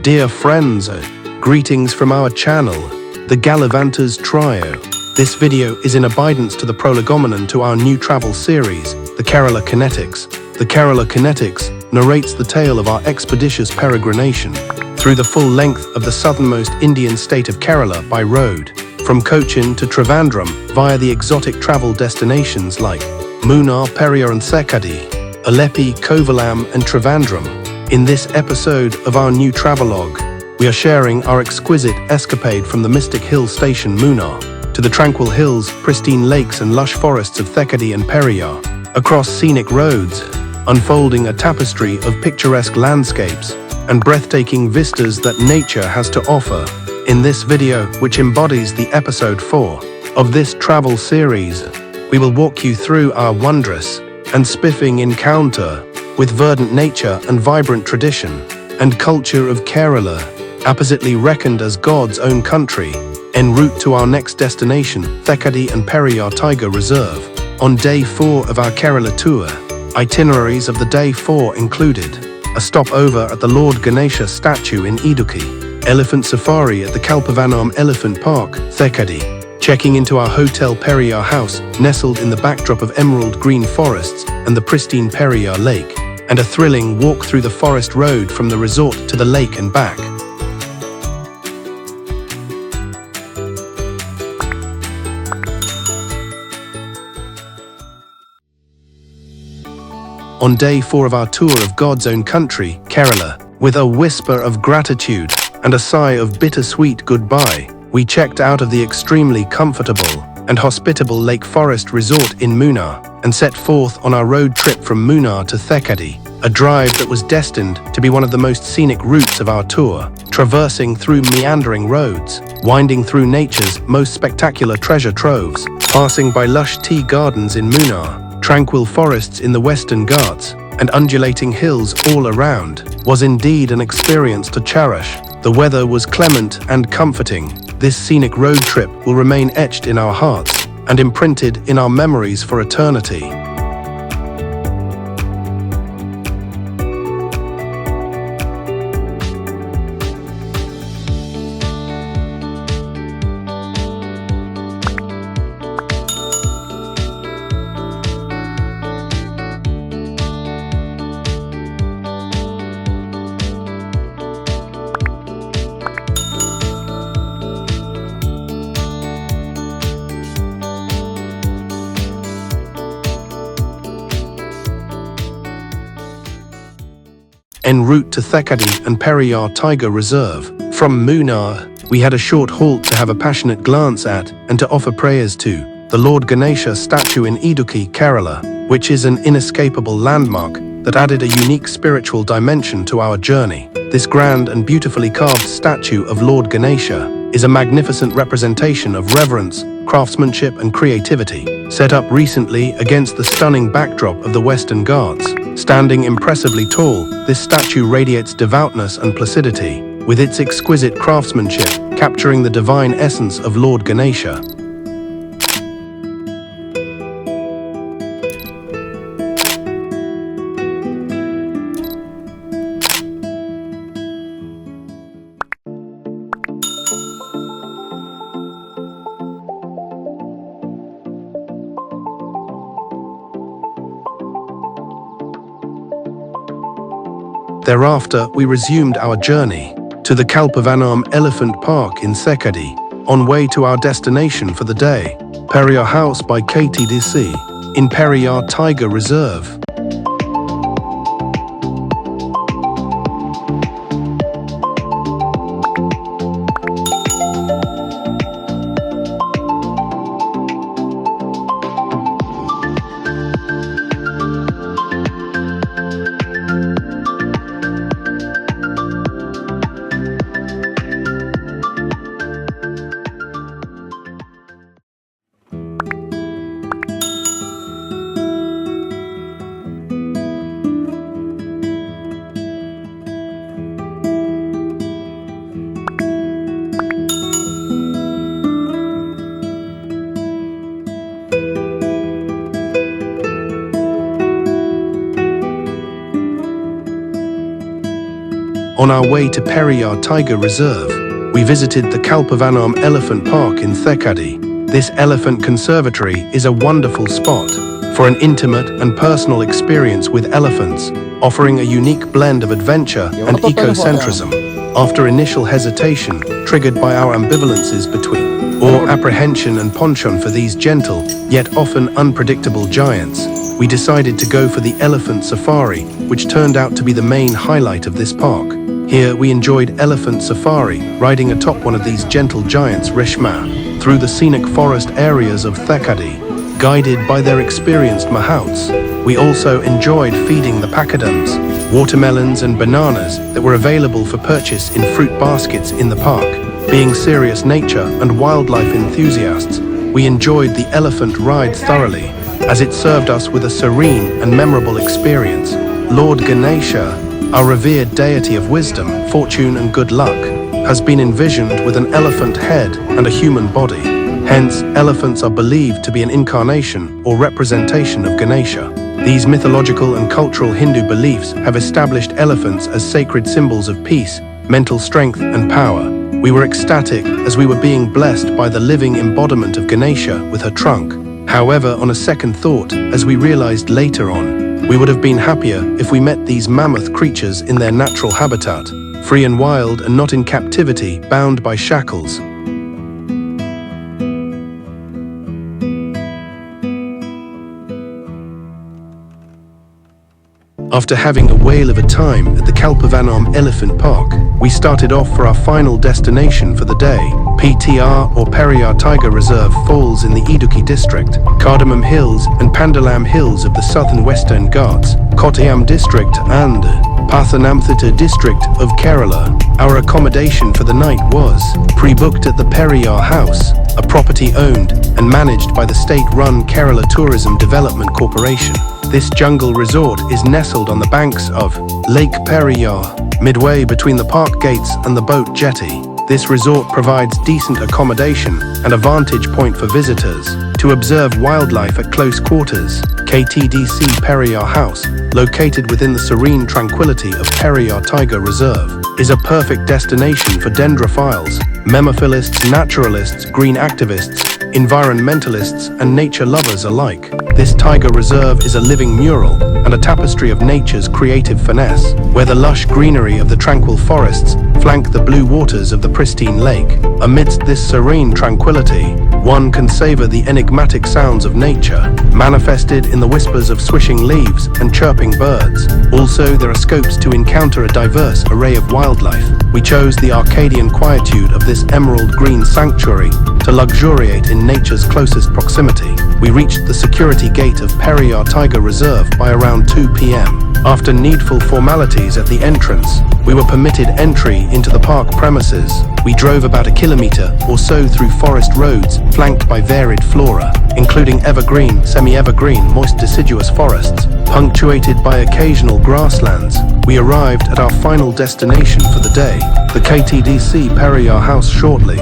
Dear friends, greetings from our channel, the Gallivanters Trio. This video is in abidance to the prolegomena to our new travel series, the Kerala Kinetics. The Kerala Kinetics narrates the tale of our expeditious peregrination through the full length of the southernmost Indian state of Kerala by road, from Cochin to Trivandrum via the exotic travel destinations like Munnar, Periyar and Thekkady, Alleppey, Kovalam and Trivandrum. In this episode of our new travelogue, we are sharing our exquisite escapade from the mystic hill station Munnar to the tranquil hills, pristine lakes and lush forests of Thekkady and Periyar, across scenic roads, unfolding a tapestry of picturesque landscapes and breathtaking vistas that nature has to offer. In this video, which embodies the episode 4 of this travel series, we will walk you through our wondrous and spiffing encounter with verdant nature and vibrant tradition and culture of Kerala, appositely reckoned as God's own country, en route to our next destination, Thekkady and Periyar Tiger Reserve. On day 4 of our Kerala tour, itineraries of the day 4 included a stopover at the Lord Ganesha statue in Idukki, elephant safari at the Kalpavanam Elephant Park, Thekkady, checking into our Hotel Periyar house nestled in the backdrop of emerald green forests and the pristine Periyar Lake, and a thrilling walk through the forest road from the resort to the lake and back. On day 4 of our tour of God's own country, Kerala, with a whisper of gratitude and a sigh of bittersweet goodbye, we checked out of the extremely comfortable and hospitable Lake Forest Resort in Munnar and set forth on our road trip from Munnar to Thekkady, a drive that was destined to be one of the most scenic routes of our tour, traversing through meandering roads, winding through nature's most spectacular treasure troves, passing by lush tea gardens in Munnar, tranquil forests in the Western Ghats, and undulating hills all around, was indeed an experience to cherish. The weather was clement and comforting. This scenic road trip will remain etched in our hearts and imprinted in our memories for eternity. En route to Thekkady and Periyar Tiger Reserve. From Munnar, we had a short halt to have a passionate glance at and to offer prayers to the Lord Ganesha statue in Idukki, Kerala, which is an inescapable landmark that added a unique spiritual dimension to our journey. This grand and beautifully carved statue of Lord Ganesha is a magnificent representation of reverence, craftsmanship and creativity, set up recently against the stunning backdrop of the Western Ghats. Standing impressively tall, this statue radiates devoutness and placidity, with its exquisite craftsmanship capturing the divine essence of Lord Ganesha. Thereafter, we resumed our journey to the Kalpavanam Elephant Park in Thekkady, on way to our destination for the day, Periyar House by KTDC, in Periyar Tiger Reserve. On our way to Periyar Tiger Reserve, we visited the Kalpavanam Elephant Park in Thekkady. This elephant conservatory is a wonderful spot for an intimate and personal experience with elephants, offering a unique blend of adventure and ecocentrism. After initial hesitation, triggered by our ambivalences between apprehension and penchant for these gentle, yet often unpredictable giants, we decided to go for the elephant safari, which turned out to be the main highlight of this park. Here we enjoyed elephant safari, riding atop one of these gentle giants Rishma, through the scenic forest areas of Thekkady, guided by their experienced mahouts. We also enjoyed feeding the pachyderms, watermelons and bananas that were available for purchase in fruit baskets in the park. Being serious nature and wildlife enthusiasts, we enjoyed the elephant ride thoroughly, as it served us with a serene and memorable experience. Lord Ganesha, our revered deity of wisdom, fortune and good luck, has been envisioned with an elephant head and a human body. Hence, elephants are believed to be an incarnation or representation of Ganesha. These mythological and cultural Hindu beliefs have established elephants as sacred symbols of peace, mental strength and power. We were ecstatic as we were being blessed by the living embodiment of Ganesha with her trunk. However, on a second thought, as we realized later on, we would have been happier if we met these mammoth creatures in their natural habitat, free and wild and not in captivity, bound by shackles. After having a whale of a time at the Kalpavanam Elephant Park, we started off for our final destination for the day. PTR or Periyar Tiger Reserve falls in the Idukki district, Cardamom Hills and Pandalam Hills of the southern Western Ghats, Kottayam district and Pathanamthitta district of Kerala. Our accommodation for the night was pre-booked at the Periyar House, a property owned and managed by the state-run Kerala Tourism Development Corporation. This jungle resort is nestled on the banks of Lake Periyar, midway between the park gates and the boat jetty. This resort provides decent accommodation and a vantage point for visitors to observe wildlife at close quarters. KTDC Periyar House, located within the serene tranquility of Periyar Tiger Reserve, is a perfect destination for dendrophiles, memophilists, naturalists, green activists, environmentalists, and nature lovers alike. This tiger reserve is a living mural and a tapestry of nature's creative finesse, where the lush greenery of the tranquil forests flank the blue waters of the pristine lake. Amidst this serene tranquility, one can savor the enigmatic sounds of nature, manifested in the whispers of swishing leaves and chirping birds. Also, there are scopes to encounter a diverse array of wildlife. We chose the Arcadian quietude of this emerald green sanctuary to luxuriate in nature's closest proximity. We reached the security gate of Periyar Tiger Reserve by around 2 p.m. After needful formalities at the entrance, we were permitted entry into the park premises. We drove about 1 kilometer or so through forest roads flanked by varied flora, including evergreen, semi-evergreen, moist deciduous forests, punctuated by occasional grasslands. We arrived at our final destination for the day, the KTDC Periyar House, shortly.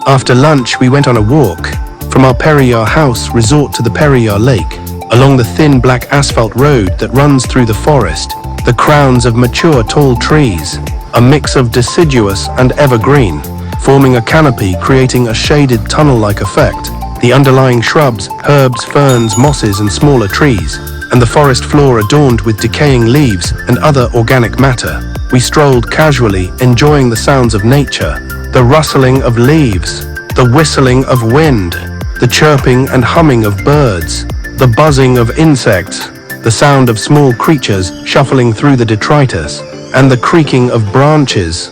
After lunch, we went on a walk from our Periyar house resort to the Periyar lake, along the thin black asphalt road that runs through the forest. The crowns of mature tall trees, a mix of deciduous and evergreen, forming a canopy creating a shaded tunnel-like effect. The underlying shrubs, herbs, ferns, mosses and smaller trees, and the forest floor adorned with decaying leaves and other organic matter. We strolled casually, enjoying the sounds of nature, the rustling of leaves, the whistling of wind, the chirping and humming of birds, the buzzing of insects, the sound of small creatures shuffling through the detritus, and the creaking of branches.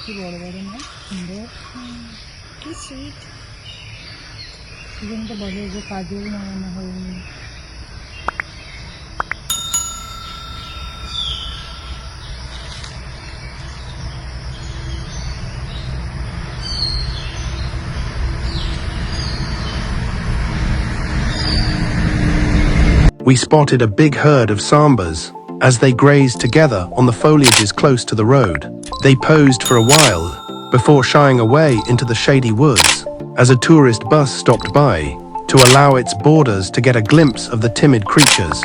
কি বড় বড় না সুন্দর কি sweet সেজন্য বলে যে কাজের না হয়নি We spotted a big herd of sambas as they grazed together on the foliages close to the road. They posed for a while before shying away into the shady woods as a tourist bus stopped by to allow its boarders to get a glimpse of the timid creatures.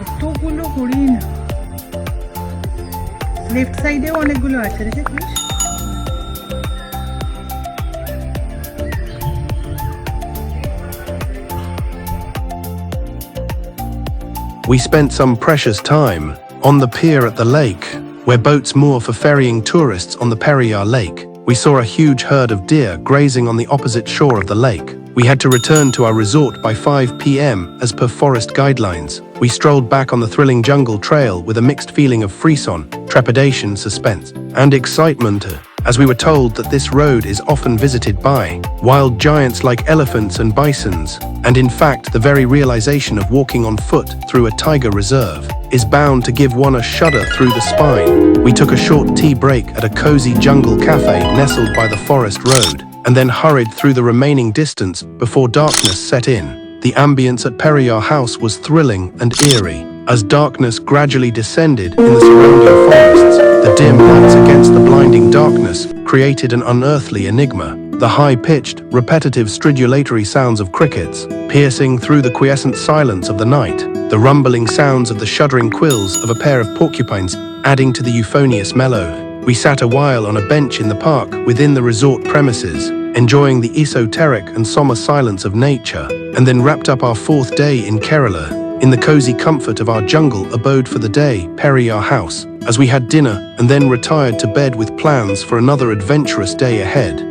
এতগুলো হরিণ left সাইডেও অনেকগুলো আছে দেখেছিস We spent some precious time on the pier at the lake, where boats moor for ferrying tourists on the Periyar lake. We saw a huge herd of deer grazing on the opposite shore of the lake. We had to return to our resort by 5 p.m. as per forest guidelines. We strolled back on the thrilling jungle trail with a mixed feeling of frisson, trepidation, suspense, and excitement. as we were told that this road is often visited by wild giants like elephants and bisons, and in fact the very realization of walking on foot through a tiger reserve is bound to give one a shudder through the spine. We took a short tea break at a cozy jungle cafe nestled by the forest road, and then hurried through the remaining distance before darkness set in. The ambience at Periyar House was thrilling and eerie. As darkness gradually descended in the surrounding forests, the dim lights against the blinding darkness created an unearthly enigma. The high-pitched, repetitive stridulatory sounds of crickets, piercing through the quiescent silence of the night, the rumbling sounds of the shuddering quills of a pair of porcupines adding to the euphonious mellow. We sat a while on a bench in the park within the resort premises, enjoying the esoteric and somber silence of nature, and then wrapped up our fourth day in Kerala, in the cozy comfort of our jungle abode for the day, Periyar House, as we had dinner and then retired to bed with plans for another adventurous day ahead.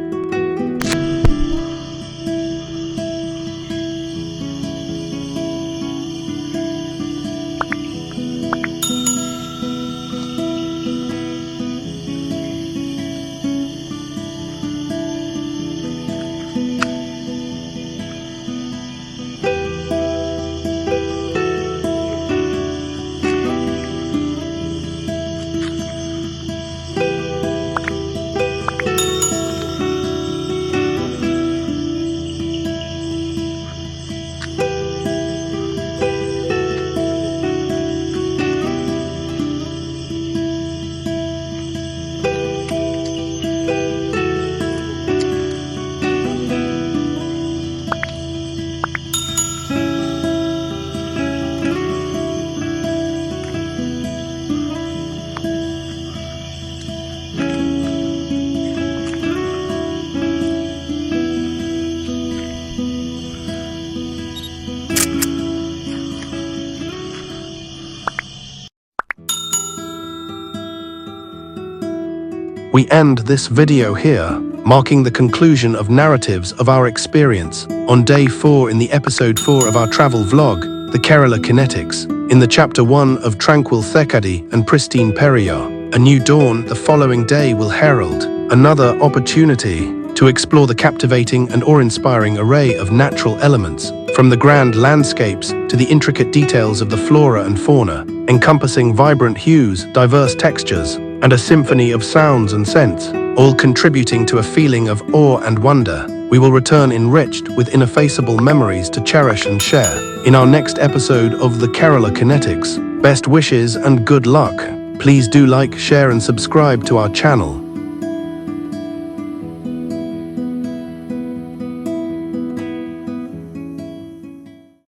We end this video here, marking the conclusion of narratives of our experience on day 4 in the episode 4 of our travel vlog, the Kerala Kinetics, in the chapter 1 of Tranquil Thekkady and Pristine Periyar. A new dawn the following day will herald another opportunity to explore the captivating and awe-inspiring array of natural elements, from the grand landscapes to the intricate details of the flora and fauna, encompassing vibrant hues, diverse textures, and a symphony of sounds and scents, all contributing to a feeling of awe and wonder. We will return enriched with ineffaceable memories to cherish and share in our next episode of the Kerala Kinetics. Best wishes and good luck. Please do like, share and subscribe to our channel.